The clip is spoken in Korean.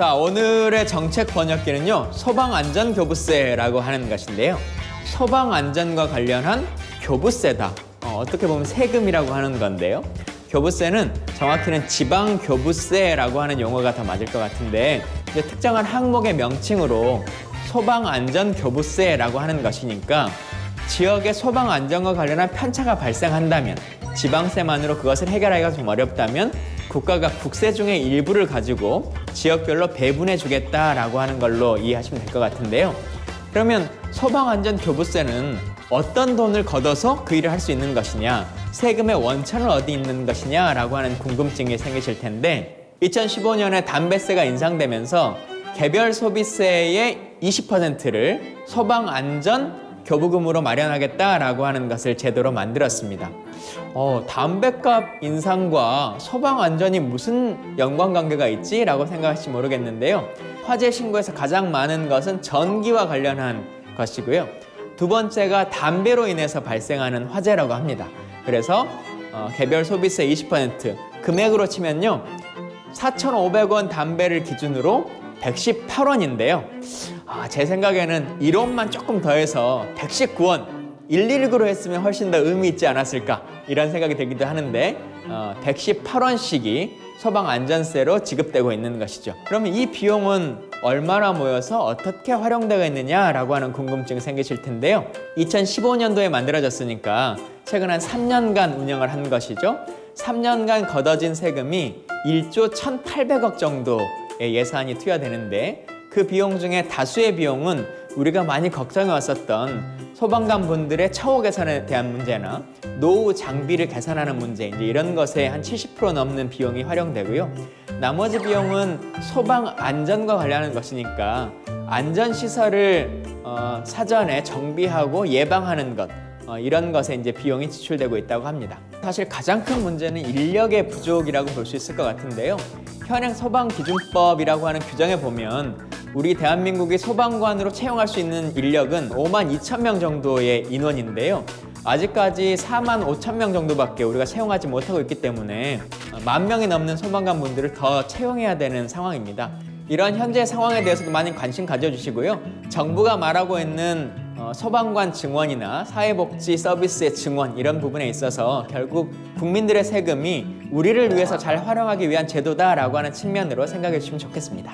자, 오늘의 정책 번역기는요, 소방안전교부세라고 하는 것인데요. 소방안전과 관련한 교부세다. 어떻게 보면 세금이라고 하는 건데요. 교부세는 정확히는 지방교부세라고 하는 용어가 더 맞을 것 같은데, 이제 특정한 항목의 명칭으로 소방안전교부세라고 하는 것이니까 지역의 소방안전과 관련한 편차가 발생한다면, 지방세만으로 그것을 해결하기가 좀 어렵다면 국가가 국세 중의 일부를 가지고 지역별로 배분해 주겠다라고 하는 걸로 이해하시면 될 것 같은데요. 그러면 소방안전교부세는 어떤 돈을 걷어서 그 일을 할 수 있는 것이냐, 세금의 원천은 어디 있는 것이냐라고 하는 궁금증이 생기실 텐데, 2015년에 담배세가 인상되면서 개별 소비세의 20%를 소방안전 교부금으로 마련하겠다라고 하는 것을 제도로 만들었습니다. 담배값 인상과 소방안전이 무슨 연관관계가 있지? 라고 생각하실지 모르겠는데요. 화재 신고에서 가장 많은 것은 전기와 관련한 것이고요. 두 번째가 담배로 인해서 발생하는 화재라고 합니다. 그래서 개별 소비세 20%, 금액으로 치면요, 4,500원 담배를 기준으로 118원인데요. 제 생각에는 1원만 조금 더해서 119원, 119로 했으면 훨씬 더 의미 있지 않았을까, 이런 생각이 들기도 하는데 118원씩이 소방안전세로 지급되고 있는 것이죠. 그러면 이 비용은 얼마나 모여서 어떻게 활용되고 있느냐라고 하는 궁금증이 생기실 텐데요. 2015년도에 만들어졌으니까 최근 한 3년간 운영을 한 것이죠. 3년간 걷어진 세금이 1조 1,800억 정도의 예산이 투여되는데, 그 비용 중에 다수의 비용은 우리가 많이 걱정해 왔었던 소방관 분들의 처우 개선에 대한 문제나 노후 장비를 개선하는 문제, 이제 이런 것에 한 70% 넘는 비용이 활용되고요. 나머지 비용은 소방 안전과 관련한 것이니까 안전시설을 사전에 정비하고 예방하는 것, 이런 것에 이제 비용이 지출되고 있다고 합니다. 사실 가장 큰 문제는 인력의 부족이라고 볼 수 있을 것 같은데요. 현행 소방기준법이라고 하는 규정에 보면 우리 대한민국이 소방관으로 채용할 수 있는 인력은 52,000명 정도의 인원인데요. 아직까지 45,000명 정도밖에 우리가 채용하지 못하고 있기 때문에 10,000명이 넘는 소방관 분들을 더 채용해야 되는 상황입니다. 이런 현재 상황에 대해서도 많이 관심 가져주시고요. 정부가 말하고 있는 소방관 증원이나 사회복지 서비스의 증원, 이런 부분에 있어서 결국 국민들의 세금이 우리를 위해서 잘 활용하기 위한 제도다라고 하는 측면으로 생각해 주시면 좋겠습니다.